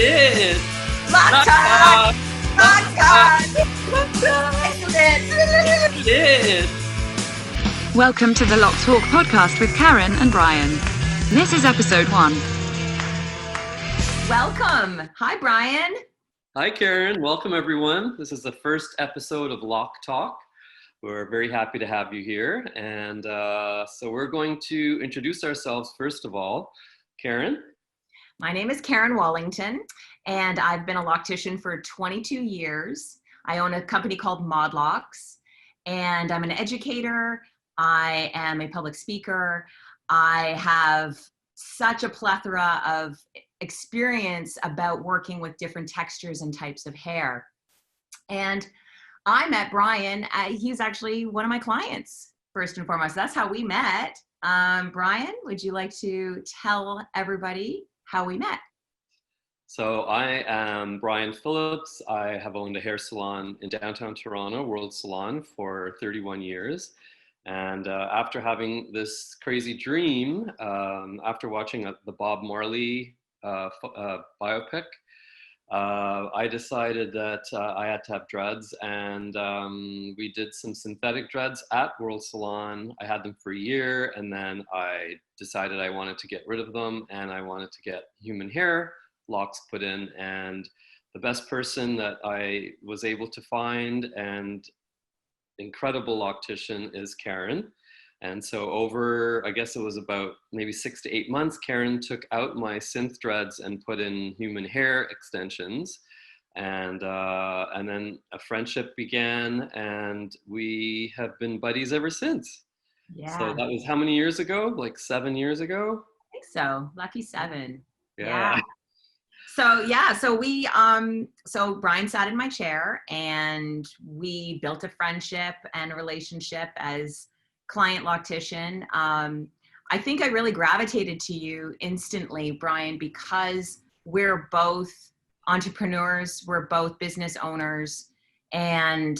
did! Loc Talk! Loc Talk! You did! Welcome to the Loc Talk podcast with Karen and Brian. This is episode 1. Welcome. Hi, Brian. Hi, Karen. Welcome, everyone. This is the first episode of Loc Talk. We're very happy to have you here. And so we're going to introduce ourselves first of all. Karen? My name is Karen Wallington, and I've been a loctician for 22 years. I own a company called Locs, and I'm an educator. I am a public speaker. I have such a plethora of experience about working with different textures and types of hair. And I met Brian. He's actually one of my clients, first and foremost. That's how we met. Brian, would you like to tell everybody how we met? So I am Brian Phillips. I have owned a hair salon in downtown Toronto, World Salon, for 31 years. And after having this crazy dream, after watching the Bob Marley biopic, I decided that I had to have dreads, and we did some synthetic dreads at World Salon. I had them for a year, and then I decided I wanted to get rid of them, and I wanted to get human hair locks put in. And the best person that I was able to find, and incredible loctician, is Karen. And so over, I guess it was about maybe 6 to 8 months, Karen took out my synth dreads and put in human hair extensions. And then a friendship began, and we have been buddies ever since. Yeah. So that was how many years ago? Like 7 years ago? I think so. Lucky 7. Yeah. So we, so Brian sat in my chair, and we built a friendship and a relationship as client loctician. I think I really gravitated to you instantly, Brian, because we're both entrepreneurs, we're both business owners, and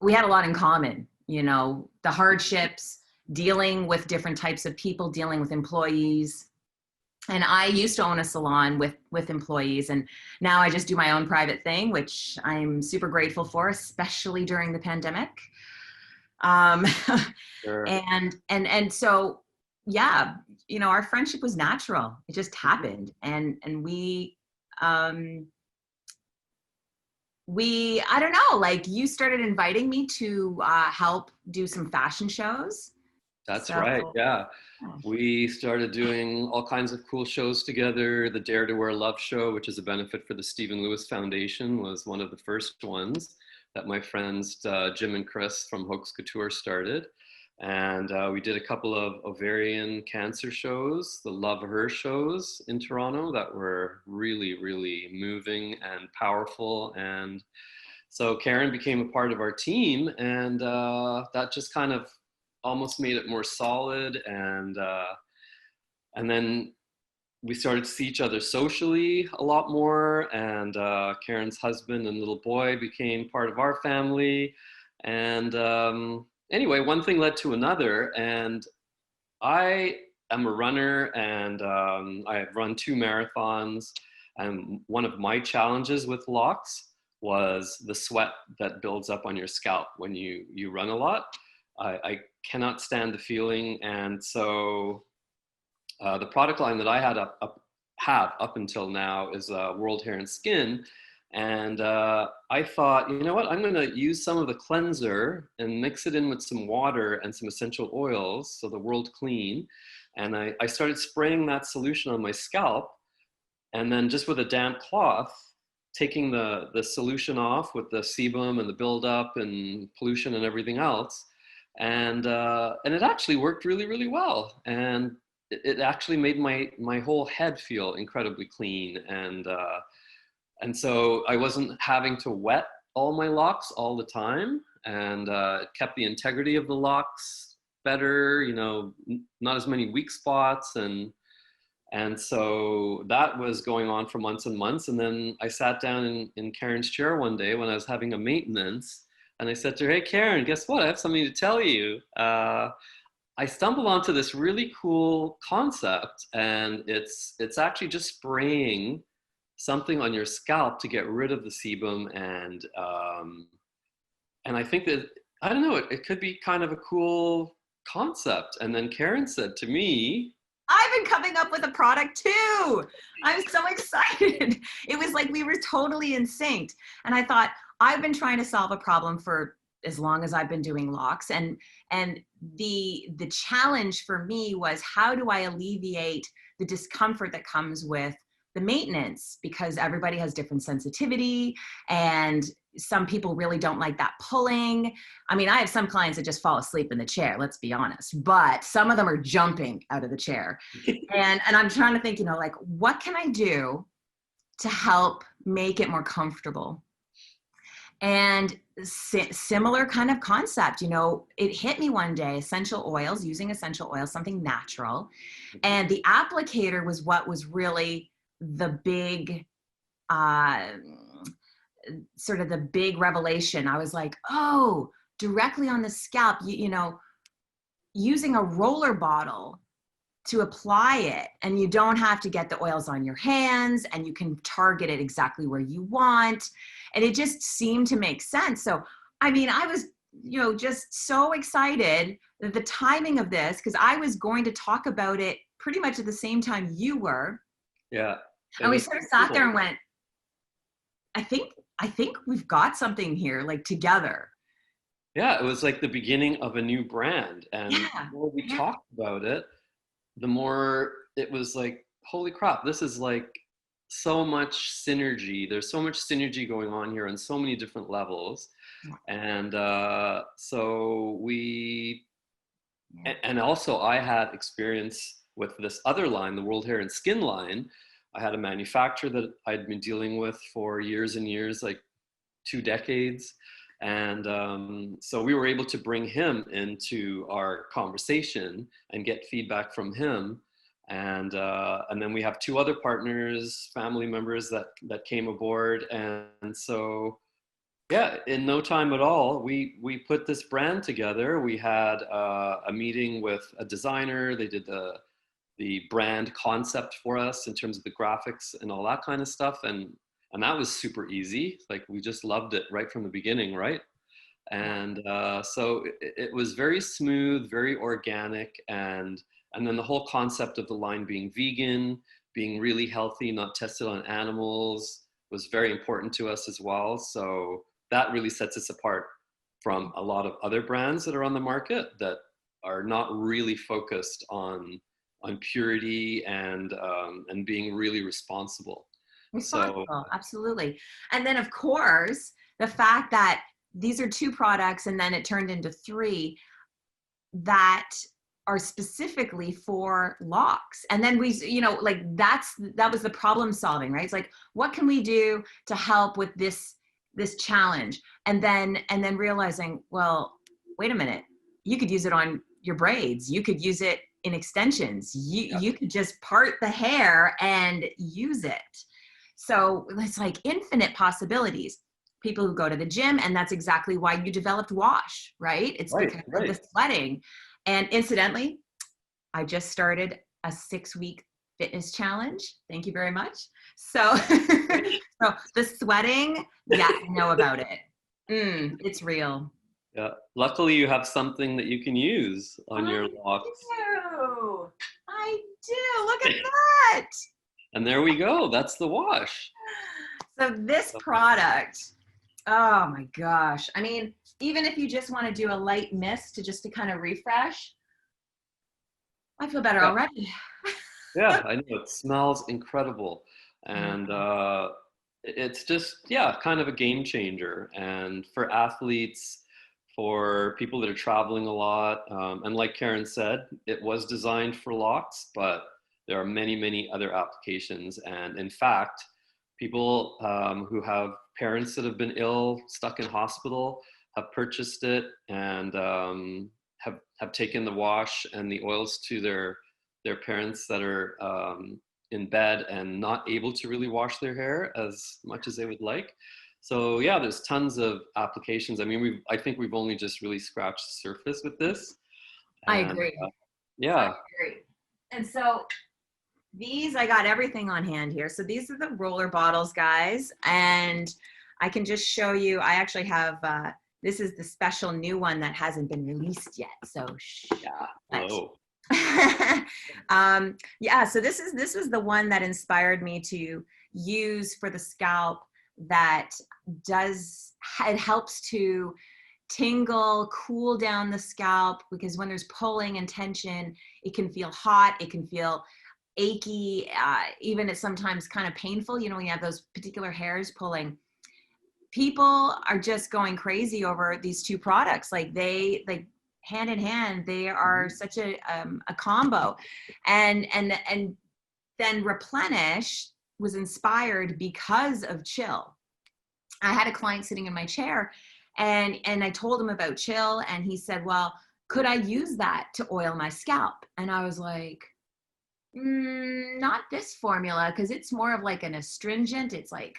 we had a lot in common. You know, the hardships, dealing with different types of people, dealing with employees. And I used to own a salon with employees, and now I just do my own private thing, which I'm super grateful for, especially during the pandemic. Sure. And so, yeah, you know, our friendship was natural. It just happened. And we, I don't know, like, you started inviting me to help do some fashion shows. That's right, yeah. We started doing all kinds of cool shows together. The Dare to Wear Love show, which is a benefit for the Stephen Lewis Foundation, was one of the first ones that my friends Jim and Chris from Hoax Couture started. And we did a couple of ovarian cancer shows, the Love Her shows in Toronto, that were really, really moving and powerful. And so Karen became a part of our team, and that just kind of almost made it more solid. And then we started to see each other socially a lot more, and Karen's husband and little boy became part of our family. And anyway, one thing led to another, and I am a runner, and I have run 2 marathons, and one of my challenges with locks was the sweat that builds up on your scalp when you run a lot. I cannot stand the feeling, and so the product line that I have up until now is World Hair and Skin. And I thought, you know what, I'm going to use some of the cleanser and mix it in with some water and some essential oils, so the World Clean. And I started spraying that solution on my scalp, and then just with a damp cloth, taking the solution off with the sebum and the buildup and pollution and everything else. And it actually worked really, really well. And it actually made my whole head feel incredibly clean. And so I wasn't having to wet all my locks all the time, and it kept the integrity of the locks better, you know, not as many weak spots. And so that was going on for months and months. And then I sat down in Karen's chair one day when I was having a maintenance, and I said to her, "Hey, Karen, guess what? I have something to tell you. I stumbled onto this really cool concept, and it's actually just spraying something on your scalp to get rid of the sebum. And I think that, I don't know, it could be kind of a cool concept. And then Karen said to me, I've been coming up with a product too. I'm so excited. It was like we were totally in sync. And I thought, I've been trying to solve a problem for as long as I've been doing locks. And the challenge for me was, how do I alleviate the discomfort that comes with the maintenance? Because everybody has different sensitivity, and some people really don't like that pulling. I mean, I have some clients that just fall asleep in the chair, let's be honest, but some of them are jumping out of the chair. and I'm trying to think, you know, like, what can I do to help make it more comfortable? And similar kind of concept, you know, it hit me one day, essential oils, using essential oils, something natural. And the applicator was what was really the big, sort of the big revelation. I was like, oh, directly on the scalp, you know, using a roller bottle to apply it, and you don't have to get the oils on your hands, and you can target it exactly where you want. And it just seemed to make sense. So, I mean, I was, you know, just so excited that the timing of this, because I was going to talk about it pretty much at the same time you were. Yeah. And we sort of sat there and went, I think we've got something here, like, together. Yeah, it was like the beginning of a new brand. And Yeah. the more we talked about it, the more it was like, holy crap, this is like so much synergy. There's so much synergy going on here on so many different levels. And so we, and also I had experience with this other line, the World Hair and Skin line. I had a manufacturer that I'd been dealing with for years and years, like 2 decades. And so we were able to bring him into our conversation and get feedback from him. And then we have 2 other partners, family members that came aboard. And so, yeah, in no time at all, we put this brand together. We had a meeting with a designer. They did the brand concept for us in terms of the graphics and all that kind of stuff. And that was super easy. Like, we just loved it right from the beginning, right? And so it was very smooth, very organic. And then the whole concept of the line being vegan, being really healthy, not tested on animals, was very important to us as well. So that really sets us apart from a lot of other brands that are on the market that are not really focused on purity and being really responsible. Responsible, so, absolutely. And then, of course, the fact that these are 2 products, and then it turned into 3 that are specifically for locks. And then we, you know, like, that was the problem solving, right? It's like, what can we do to help with this challenge? And then realizing, well, wait a minute, you could use it on your braids. You could use it in extensions. You could just part the hair and use it. So it's like infinite possibilities. People who go to the gym, and that's exactly why you developed wash, right? It's because of the sweating. And incidentally, I just started a 6-week fitness challenge. Thank you very much. So, so the sweating, yeah, I know about it. It's real. Yeah. Luckily, you have something that you can use on your locks. I do. Look at that. And there we go. That's the wash. So this product, oh my gosh. I mean, even if you just want to do a light mist to kind of refresh, I feel better already. Yeah, I know. It smells incredible. And it's just, kind of a game changer. And for athletes, for people that are traveling a lot, and like Karen said, it was designed for locks, but there are many, many other applications. And in fact, people who have parents that have been ill, stuck in hospital, have purchased it and have taken the wash and the oils to their parents that are in bed and not able to really wash their hair as much as they would like. So yeah, there's tons of applications. I mean, I think we've only just really scratched the surface with this. I agree. Yeah. I agree. And so These, I got everything on hand here. So these are the roller bottles, guys. And I can just show you, I actually have, this is the special new one that hasn't been released yet. So Yeah. but, Hello. yeah, so this was the one that inspired me to use for the scalp that it helps to tingle, cool down the scalp, because when there's pulling and tension, it can feel hot, it can feel achy, even it's sometimes kind of painful, you know, when you have those particular hairs pulling. People are just going crazy over these two products. Like hand in hand, they are such a combo. And then Replenish was inspired because of Chill. I had a client sitting in my chair, and I told him about Chill, and he said, well, could I use that to oil my scalp? And I was like, not this formula, because it's more of like an astringent. It's like,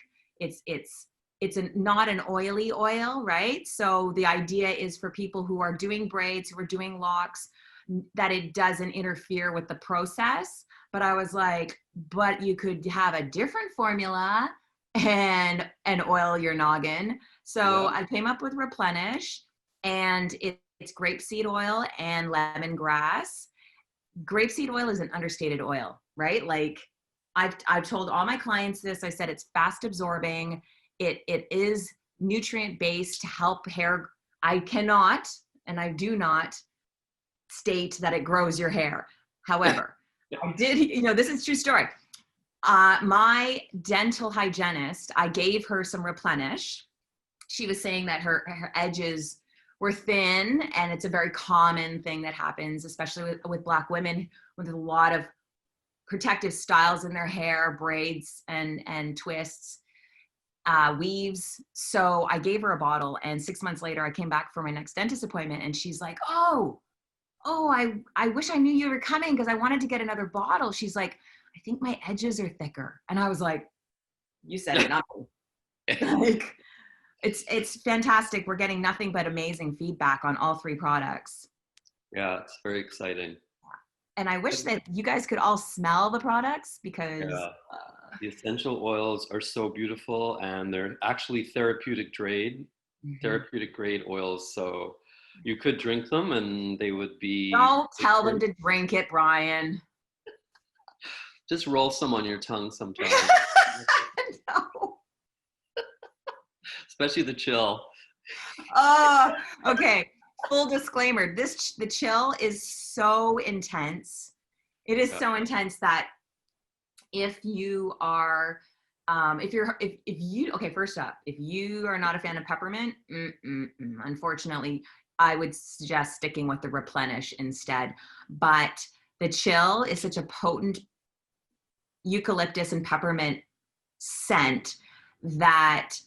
not an oily oil, right? So the idea is for people who are doing braids, who are doing locks, that it doesn't interfere with the process. But I was like, but you could have a different formula and oil your noggin. So I came up with Replenish, and it's grapeseed oil and lemongrass. Grapeseed oil is an understated oil, right? Like I've told all my clients this. I said it's fast absorbing. It is nutrient based to help hair. I cannot, and I do not state that it grows your hair. However, I did, you know, this is true story. My dental hygienist, I gave her some Replenish. She was saying that her edges were thin, and it's a very common thing that happens, especially with Black women with a lot of protective styles in their hair, braids and twists, weaves. So I gave her a bottle, and 6 months later I came back for my next dentist appointment, and she's like, oh, I wish I knew you were coming, because I wanted to get another bottle. She's like, I think my edges are thicker. And I was like, you said it, not me. Like, it's fantastic. We're getting nothing but amazing feedback on all three products. Yeah, it's very exciting. And I wish that you guys could all smell the products, because the essential oils are so beautiful, and they're actually therapeutic grade oils. So you could drink them and they would be. Don't tell them to drink it, Brian. Just roll some on your tongue sometimes. No. Especially the Chill. Oh, okay. Full disclaimer, the Chill is so intense. It is so intense that if you are, first up, if you are not a fan of peppermint, unfortunately, I would suggest sticking with the Replenish instead. But the Chill is such a potent eucalyptus and peppermint scent that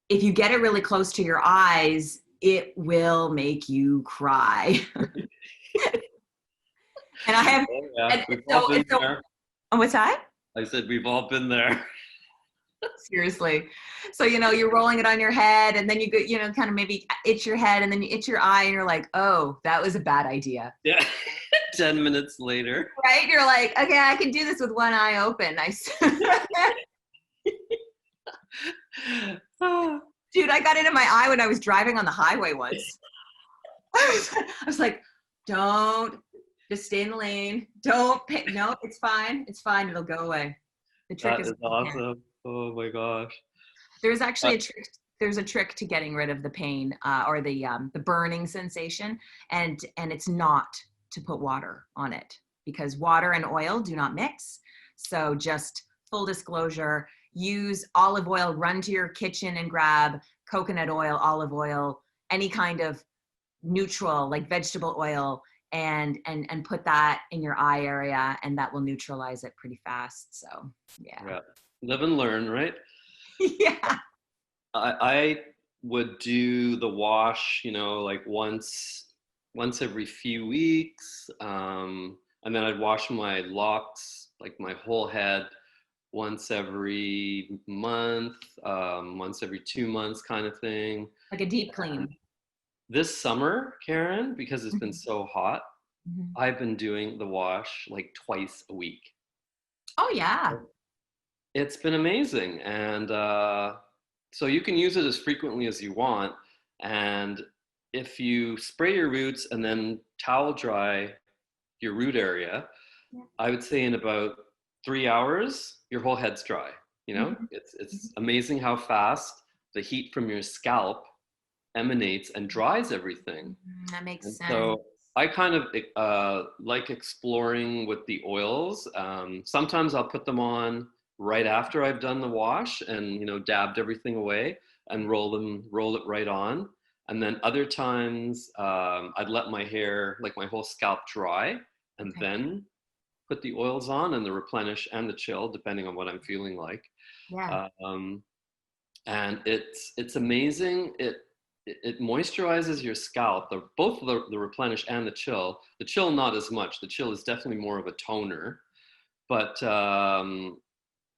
if you get it really close to your eyes, it will make you cry. And I have, what's that? I said, we've all been there. Seriously. So, you know, you're rolling it on your head, and then you go, you know, kind of maybe itch your head, and then you itch your eye, and you're like, oh, that was a bad idea. Yeah. 10 minutes later. Right? You're like, okay, I can do this with one eye open. Dude, I got it in my eye when I was driving on the highway once. I was like, don't, just stay in the lane. Don't pay. No, it's fine. It's fine. It'll go away. The trick is awesome. Oh my gosh. There's actually a trick. There's a trick to getting rid of the pain or the burning sensation, and it's not to put water on it, because water and oil do not mix. So just full disclosure, use olive oil. Run to your kitchen and grab coconut oil, olive oil, any kind of neutral like vegetable oil, and put that in your eye area, and that will neutralize it pretty fast. So yeah. Live and learn, right? Yeah. I would do the wash, you know, like once every few weeks, and then I'd wash my locks, like my whole head, once every month, once every 2 months, kind of thing. Like a deep clean. This summer, Karen, because it's been so hot, I've been doing the wash like twice a week. Oh yeah. It's been amazing. And so you can use it as frequently as you want. And if you spray your roots and then towel dry your root area, Yeah. I would say in about 3 hours, your whole head's dry. You know, Mhm. it's amazing how fast the heat from your scalp emanates and dries everything. That makes And sense. so I kind of like exploring with the oils. Sometimes I'll put them on right after I've done the wash and, you know, dabbed everything away and roll it right on. And then other times I'd let my hair, like my whole scalp dry, and Okay. then put the oils on and the replenish and the chill, depending on what I'm feeling like. Yeah. Um, and it's amazing. It moisturizes your scalp. Both the replenish and the chill. The chill not as much. The chill is definitely more of a toner, but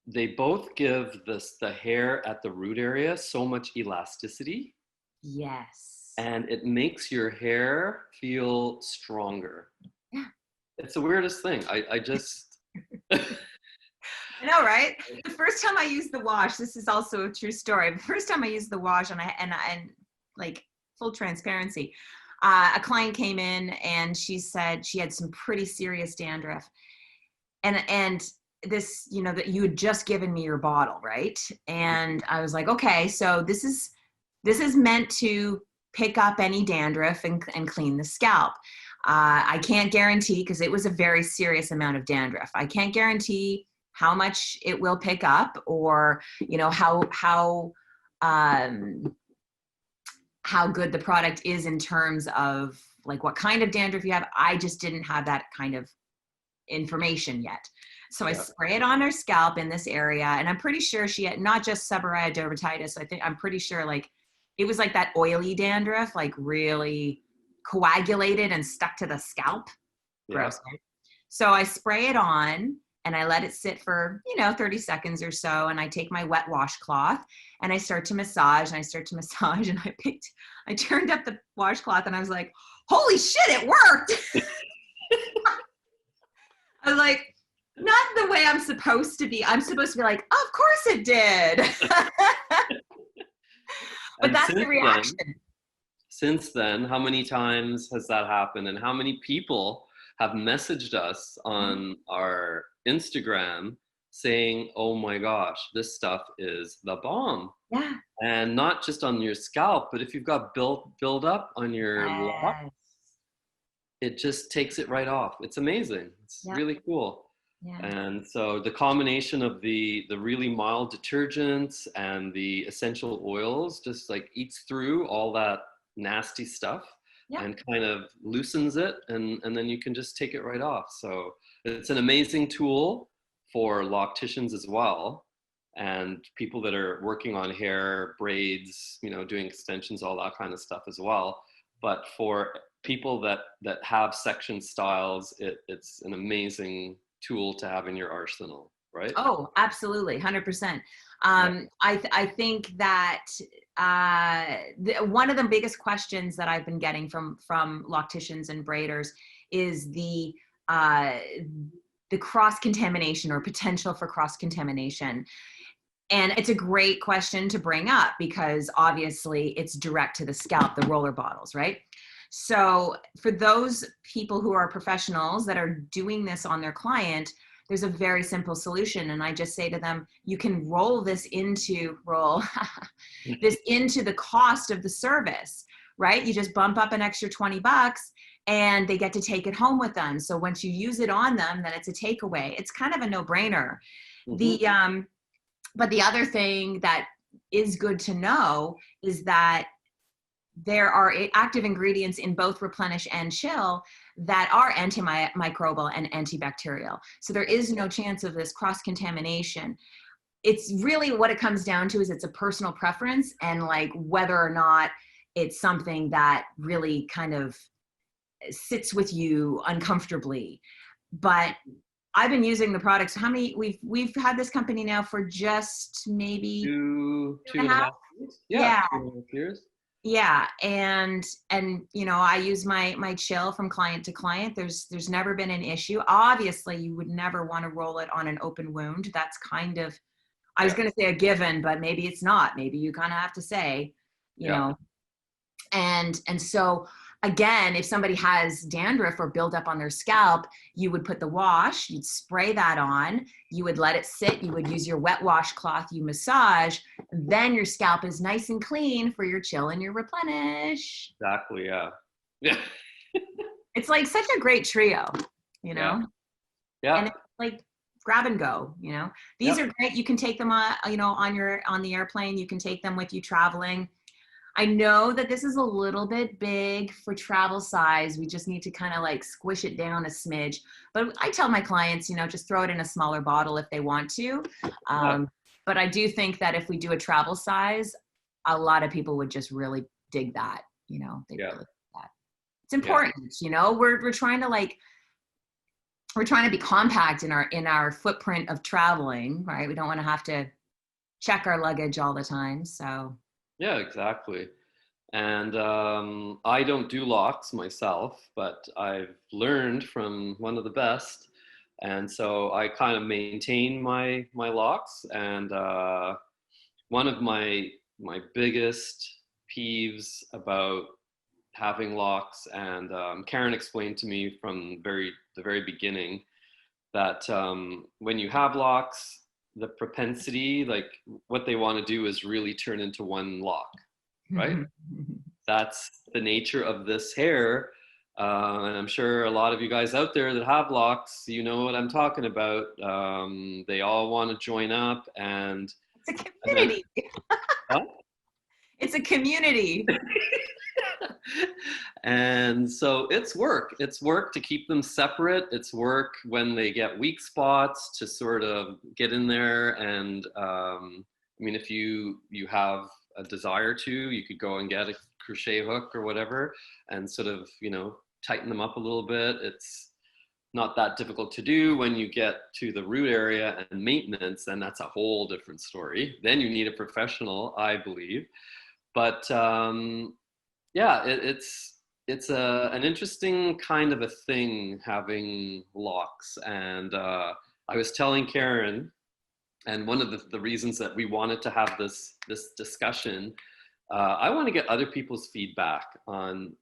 they both give the hair at the root area so much elasticity, Yes. and it makes your hair feel stronger. Yeah. It's the weirdest thing. I just I know, right? The first time I used the wash, this is also a true story. The first time I used the wash, and like full transparency, a client came in and she said she had some pretty serious dandruff, and this, you know, that you had just given me your bottle, right? And I was like, okay, so this is meant to pick up any dandruff and clean the scalp. I can't guarantee, because it was a very serious amount of dandruff. I can't guarantee how much it will pick up, or, you know, um, how good the product is in terms of like what kind of dandruff you have. I just didn't have that kind of information yet. So I yeah. spray it on her scalp in this area, and I'm pretty sure she had not just seborrheic dermatitis. I'm pretty sure like it was like that oily dandruff, like really coagulated and stuck to the scalp. Yeah. Gross. Right? So I spray it on and I let it sit for, you know, 30 seconds or so. And I take my wet washcloth and I start to massage and I turned up the washcloth and I was like, holy shit, it worked. I was like, not the way I'm supposed to be. I'm supposed to be like, of course it did. But And that's the reaction. since then, how many times has that happened? And how many people have messaged us on our Instagram saying, oh my gosh, this stuff is the bomb. Yeah. And not just on your scalp, but if you've got build up on your lock, Yes. it just takes it right off. It's amazing. It's Yep. really cool. Yeah. And so the combination of the really mild detergents and the essential oils just like eats through all that nasty stuff, Yep. and kind of loosens it, and then you can just take it right off. So it's an amazing tool for locticians as well, and people that are working on hair, braids, you know, doing extensions, all that kind of stuff as well. But for people that have section styles, it's an amazing tool to have in your arsenal, right? Oh, absolutely, 100%. Yeah. I think that one of the biggest questions that I've been getting from locticians and braiders is the cross contamination or potential for cross contamination. And it's a great question to bring up because obviously it's direct to the scalp, the roller bottles, right? So for those people who are professionals that are doing this on their client, there's a very simple solution. And I just say to them, you can roll this into the cost of the service, right? You just bump up an extra $20 and they get to take it home with them. So once you use it on them, then it's a takeaway. It's kind of a no-brainer. Mm-hmm. But the other thing that is good to know is that there are active ingredients in both replenish and chill that are antimicrobial and antibacterial. So there is no chance of this cross-contamination. It's really what it comes down to is it's a personal preference and like whether or not it's something that really kind of sits with you uncomfortably. But I've been using the products. How many we've had this company now for just maybe two and a half years. Yeah, Yeah. 2.5 years. Yeah, and you know, I use my chill from client to client. There's never been an issue. Obviously, you would never want to roll it on an open wound. That's kind of, I was Yeah. going to say a given, but maybe it's not. Maybe you kind of have to say, you Yeah. know, and so again, if somebody has dandruff or buildup on their scalp, you would put the wash, you'd spray that on, you would let it sit, you would use your wet washcloth, you massage, then your scalp is nice and clean for your chill and your replenish. Exactly. Yeah. Yeah. It's like such a great trio, you Yeah. know? Yeah. And it's like grab and go, you know? These Yeah. are great. You can take them on, you know, on the airplane, you can take them with you traveling. I know that this is a little bit big for travel size. We just need to kind of like squish it down a smidge. But I tell my clients, you know, just throw it in a smaller bottle if they want to. Yeah. But I do think that if we do a travel size, a lot of people would just really dig that, you know, they Yeah. really dig that. It's important, you know, we're trying to like, we're trying to be compact in our footprint of traveling, right? We don't want to have to check our luggage all the time. So Yeah, exactly. And I don't do locks myself, but I've learned from one of the best. And so I kind of maintain my locks. And one of my biggest peeves about having locks, and Karen explained to me from the very beginning that when you have locks, the propensity, like what they want to do is really turn into one lock, right? That's the nature of this hair. And I'm sure a lot of you guys out there that have locks, you know what I'm talking about. They all want to join up and it's a community. huh? It's a community. And so it's work. It's work to keep them separate. It's work when they get weak spots to sort of get in there. And I mean, if you have a desire to, you could go and get a crochet hook or whatever and sort of, you know, tighten them up a little bit. It's not that difficult to do. When you get to the root area and maintenance, then that's a whole different story. Then you need a professional, I believe. But yeah, it's an interesting kind of a thing having locks. And I was telling Karen, and one of the reasons that we wanted to have this discussion, I want to get other people's feedback on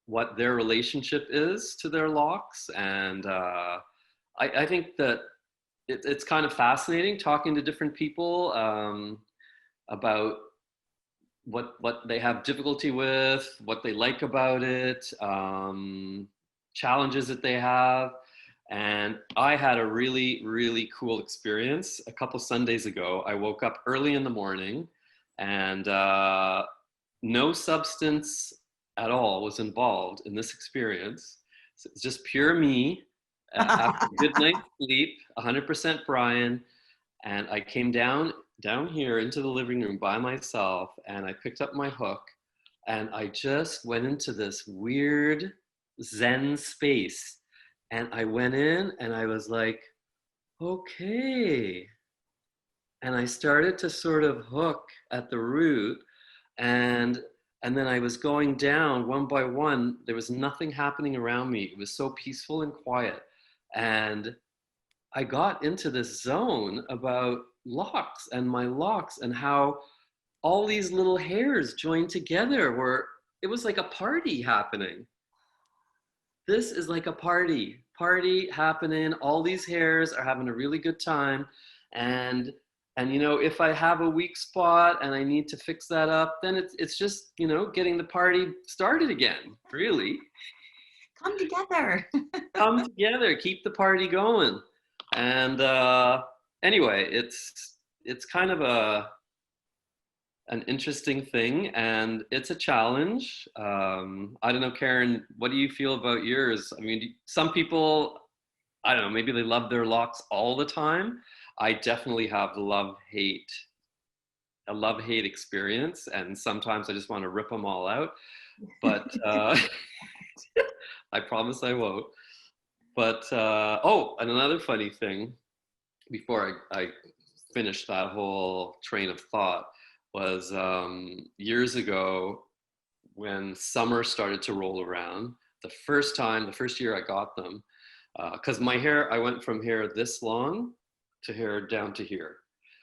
what their relationship is to their locks. And I think that it's kind of fascinating talking to different people about what they have difficulty with, what they like about it, challenges that they have. And I had a really, really cool experience a couple Sundays ago. I woke up early in the morning and no substance at all was involved in this experience. So it's just pure me after a good night's sleep, 100% Brian. And I came down here into the living room by myself, and I picked up my hook, and I just went into this weird Zen space. And I went in and I was like, okay. And I started to sort of hook at the root, and then I was going down one by one. There was nothing happening around me. It was so peaceful and quiet. And I got into this zone about locks and my locks and how all these little hairs joined together where it was like a party happening. This is like a party happening. All these hairs are having a really good time. And you know, if I have a weak spot and I need to fix that up, then it's just, you know, getting the party started again, really. Come together. Come together, keep the party going. And anyway, it's kind of an interesting thing, and it's a challenge. I don't know, Karen, what do you feel about yours? I mean, some people, I don't know, maybe they love their locks all the time. I definitely have a love-hate experience, and sometimes I just want to rip them all out. But I promise I won't. But oh, and another funny thing, before I finished that whole train of thought, was years ago, when summer started to roll around, the first year I got them, because my hair, I went from hair this long to hair down to here.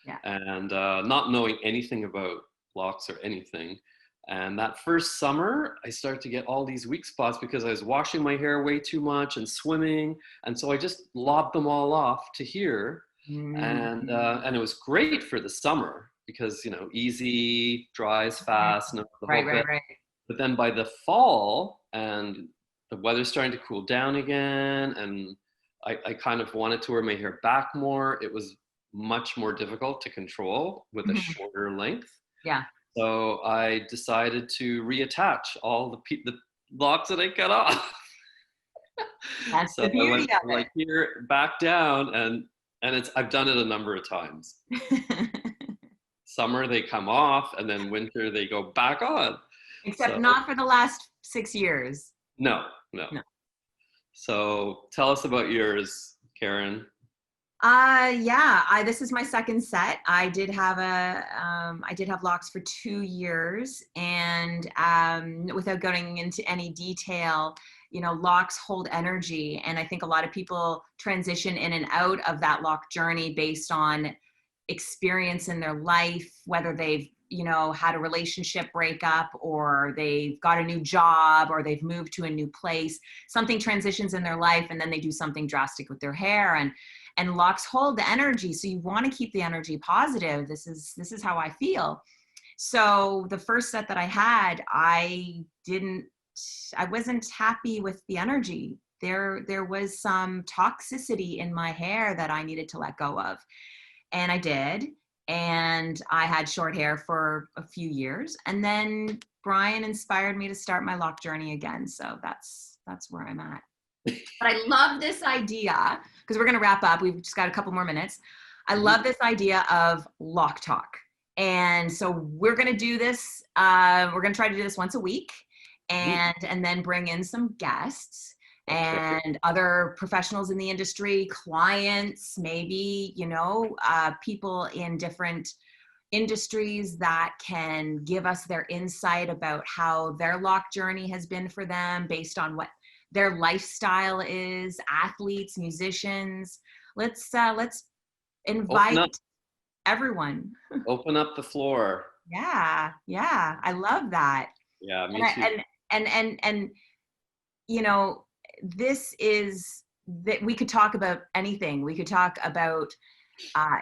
Yeah. And not knowing anything about locks or anything. And that first summer, I started to get all these weak spots because I was washing my hair way too much and swimming. And so I just lobbed them all off to here. And it was great for the summer because, easy, dries fast. Right. But then by the fall, and the weather's starting to cool down again, and I kind of wanted to wear my hair back more. It was much more difficult to control with a shorter length. Yeah. So I decided to reattach all the locks that I cut off. That's so the beauty I went of from, like, here back down, and I've done it a number of times. Summer they come off, and then winter they go back on. Except not for the last 6 years. No. So tell us about yours, Karen. This is my second set. I did have locks for 2 years, and without going into any detail, locks hold energy, and I think a lot of people transition in and out of that lock journey based on experience in their life, whether they've had a relationship breakup, or they've got a new job, or they've moved to a new place. Something transitions in their life, and then they do something drastic with their hair, and locks hold the energy. So you want to keep the energy positive. This is how I feel. So the first set that I had, I wasn't happy with the energy. There was some toxicity in my hair that I needed to let go of. And I did. And I had short hair for a few years. And then Brian inspired me to start my lock journey again. So that's where I'm at. But I love this idea, because we're going to wrap up. We've just got a couple more minutes. I love this idea of Loc Talk. And so we're going to do this. We're going to try to do this once a week, and then bring in some guests and other professionals in the industry, clients, maybe, people in different industries that can give us their insight about how their lock journey has been for them based on what their lifestyle is, athletes, musicians. Let's invite everyone. Open up the floor. Yeah. I love that. Yeah, me too. And this is that we could talk about anything. We could talk about,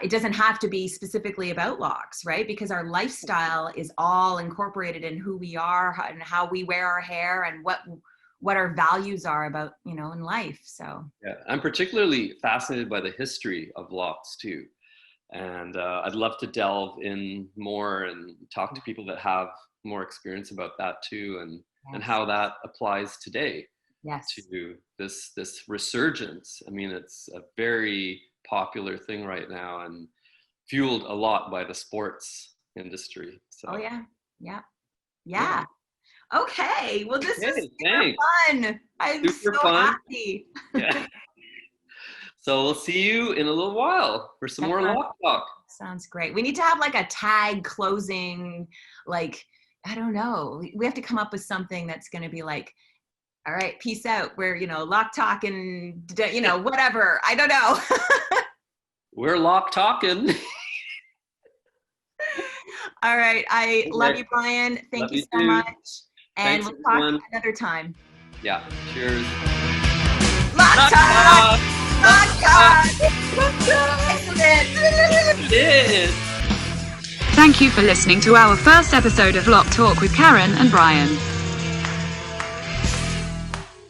it doesn't have to be specifically about locks, right? Because our lifestyle is all incorporated in who we are and how we wear our hair and what our values are about, in life. So yeah, I'm particularly fascinated by the history of locks too. And I'd love to delve in more and talk to people that have more experience about that too, and how that applies today. Yes. To this resurgence. I mean, it's a very popular thing right now, and fueled a lot by the sports industry. So. Oh yeah. Okay. Well, this is super fun. I'm super so fun. Happy. Yeah. So we'll see you in a little while for some more Loc Talk. Sounds great. We need to have like a tag closing, like, I don't know. We have to come up with something that's going to be like, all right, peace out. We're, Loc Talkin, whatever. I don't know. We're Loc Talkin. All right. I love you, Brian. Thank you so much. And we'll talk another time. Yeah. Cheers. Loc Talk! Loc Talk! Excellent. Thank you for listening to our first episode of Loc Talk with Karen and Brian.